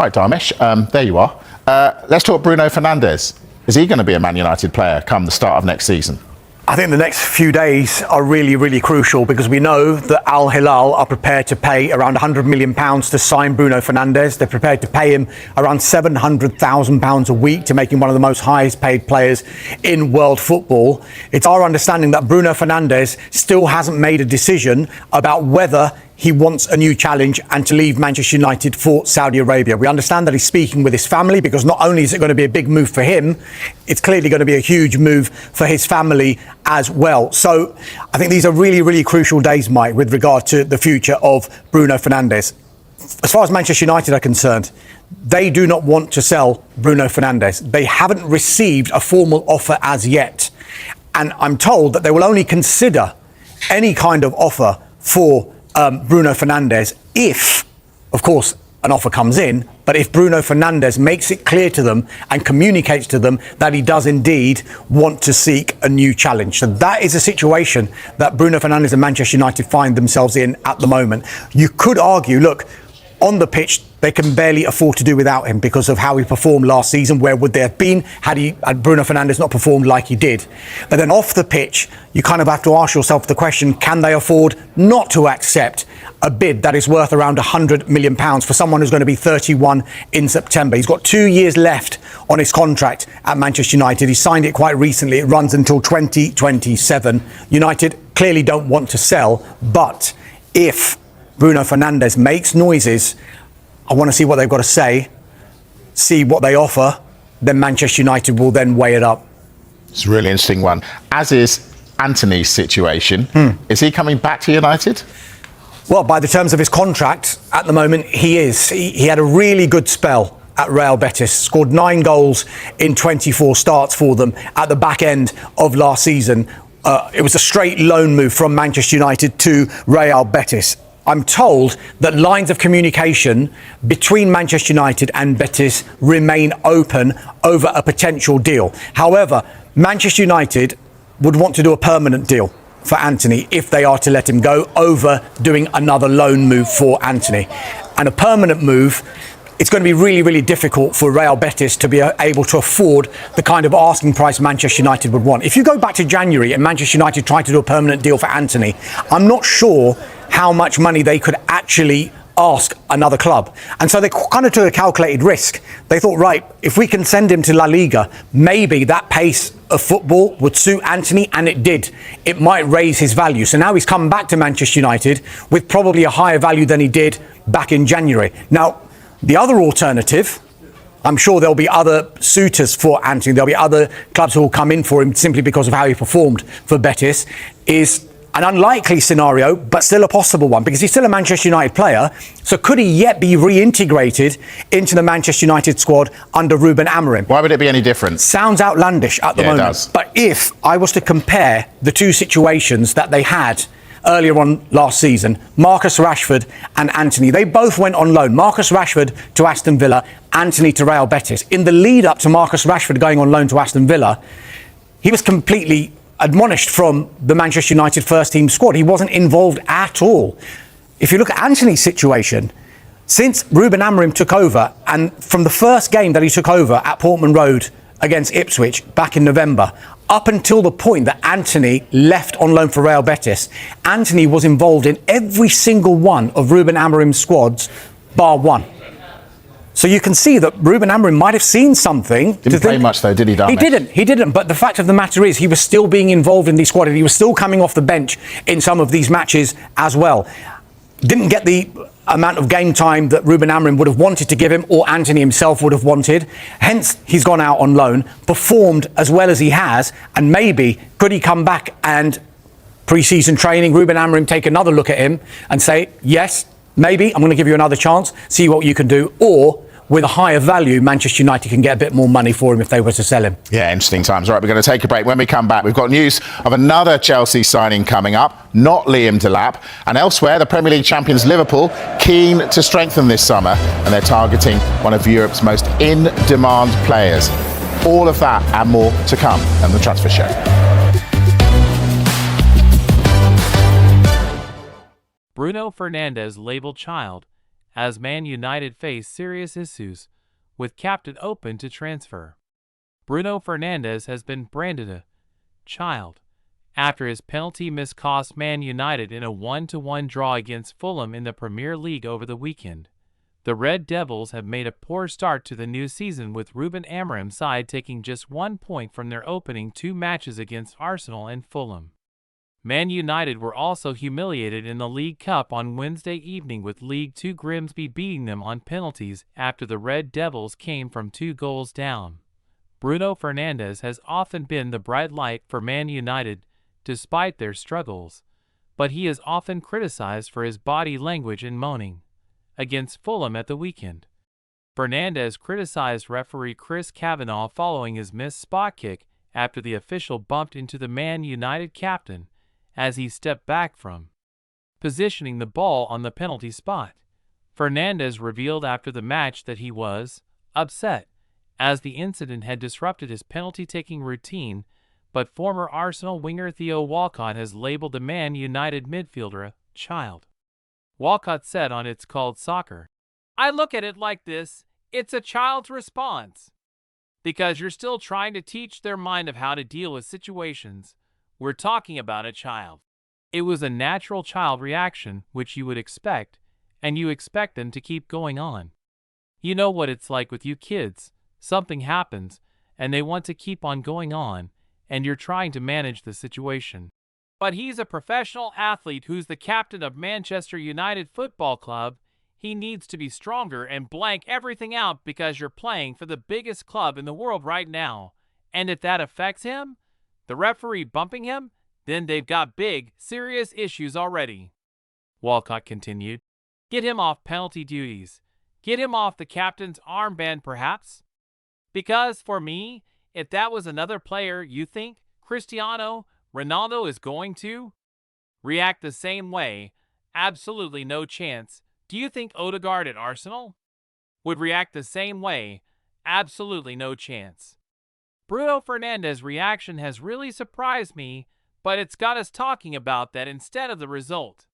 Right, Dharmesh, there you are. Let's talk Bruno Fernandes. Is he going to be a Man United player come the start of next season? I think the next few days are really, really crucial because we know that Al Hilal are prepared to pay around £100 million to sign Bruno Fernandes. They're prepared to pay him around £700,000 a week to make him one of the most highest paid players in world football. It's our understanding that Bruno Fernandes still hasn't made a decision about whether he wants a new challenge and to leave Manchester United for Saudi Arabia. We understand that he's speaking with his family because not only is it going to be a big move for him, it's clearly going to be a huge move for his family as well. So I think these are really, really crucial days, Mike, with regard to the future of Bruno Fernandes. As far as Manchester United are concerned, they do not want to sell Bruno Fernandes. They haven't received a formal offer as yet. And I'm told that they will only consider any kind of offer for Bruno Fernandes if, of course, an offer comes in, but if Bruno Fernandes makes it clear to them and communicates to them that he does indeed want to seek a new challenge. So that is a situation that Bruno Fernandes and Manchester United find themselves in at the moment. You could argue, look, on the pitch, they can barely afford to do without him because of how he performed last season. Where would they have been had Bruno Fernandes not performed like he did? But then off the pitch, you kind of have to ask yourself the question, can they afford not to accept a bid that is worth around £100 million for someone who's going to be 31 in September? He's got 2 years left on his contract at Manchester United. He signed it quite recently. It runs until 2027. United clearly don't want to sell, but if Bruno Fernandes makes noises, I want to see what they've got to say, see what they offer, then Manchester United will then weigh it up. It's a really interesting one. As is Antony's situation. Is he coming back to United? Well, by the terms of his contract, at the moment, he is. He had a really good spell at Real Betis, scored 9 goals in 24 starts for them at the back end of last season. It was a straight loan move from Manchester United to Real Betis. I'm told that lines of communication between Manchester United and Betis remain open over a potential deal. However, Manchester United would want to do a permanent deal for Antony if they are to let him go, over doing another loan move for Antony. And a permanent move, it's going to be really, really difficult for Real Betis to be able to afford the kind of asking price Manchester United would want. If you go back to January and Manchester United tried to do a permanent deal for Antony, I'm not sure how much money they could actually ask another club. And so they kind of took a calculated risk. They thought, right, if we can send him to La Liga, maybe that pace of football would suit Antony, and it did. It might raise his value. So now he's come back to Manchester United with probably a higher value than he did back in January. Now, the other alternative, I'm sure there'll be other suitors for Antony. There'll be other clubs who will come in for him simply because of how he performed for Betis, is an unlikely scenario, but still a possible one, because he's still a Manchester United player. So could he yet be reintegrated into the Manchester United squad under Ruben Amorim? Why would it be any different? Sounds outlandish at the moment. It does. But if I was to compare the two situations that they had earlier on last season, Marcus Rashford and Antony, they both went on loan. Marcus Rashford to Aston Villa, Antony to Real Betis. In the lead up to Marcus Rashford going on loan to Aston Villa, he was completely admonished from the Manchester United first team squad. He wasn't involved at all. If you look at Antony's situation, since Ruben Amorim took over, and from the first game that he took over at Portman Road against Ipswich back in November, up until the point that Antony left on loan for Real Betis, Antony was involved in every single one of Ruben Amorim's squads, bar one. So you can see that Ruben Amorim might have seen something. Didn't play much though, did he, Dharmesh? He didn't. But the fact of the matter is he was still being involved in the squad, and he was still coming off the bench in some of these matches as well. Didn't get the amount of game time that Ruben Amorim would have wanted to give him, or Antony himself would have wanted. Hence, he's gone out on loan, performed as well as he has, and maybe could he come back and pre-season training, Ruben Amorim take another look at him and say, yes, maybe I'm going to give you another chance, see what you can do, or with a higher value, Manchester United can get a bit more money for him if they were to sell him. Yeah, interesting times. All right, we're going to take a break. When we come back, we've got news of another Chelsea signing coming up, not Liam Delap. And elsewhere, the Premier League champions Liverpool keen to strengthen this summer, and they're targeting one of Europe's most in-demand players. All of that and more to come on The Transfer Show. Bruno Fernandes labelled child as Man United face serious issues, with captain open to transfer. Bruno Fernandes has been branded a child after his penalty miss cost Man United in a 1-1 draw against Fulham in the Premier League over the weekend. The Red Devils have made a poor start to the new season, with Ruben Amorim's side taking just 1 point from their opening 2 matches against Arsenal and Fulham. Man United were also humiliated in the League Cup on Wednesday evening, with League Two Grimsby beating them on penalties after the Red Devils came from 2 goals down. Bruno Fernandes has often been the bright light for Man United, despite their struggles, but he is often criticized for his body language and moaning. Against Fulham at the weekend, Fernandes criticized referee Chris Kavanagh following his missed spot kick after the official bumped into the Man United captain as he stepped back from positioning the ball on the penalty spot. Fernandes revealed after the match that he was upset as the incident had disrupted his penalty-taking routine, but former Arsenal winger Theo Walcott has labeled the Man United midfielder a child. Walcott said on It's Called Soccer, "I look at it like this, it's a child's response. Because you're still trying to teach their mind of how to deal with situations. We're talking about a child. It was a natural child reaction, which you would expect, and you expect them to keep going on. You know what it's like with you kids. Something happens, and they want to keep on going on, and you're trying to manage the situation. But he's a professional athlete who's the captain of Manchester United Football Club. He needs to be stronger and blank everything out because you're playing for the biggest club in the world right now. And if that affects him, the referee bumping him, then they've got big, serious issues already." Walcott continued. "Get him off penalty duties. Get him off the captain's armband perhaps. Because for me, if that was another player, you think Cristiano Ronaldo is going to react the same way? Absolutely no chance. Do you think Odegaard at Arsenal would react the same way? Absolutely no chance." Bruno Fernandes' reaction has really surprised me, but it's got us talking about that instead of the result.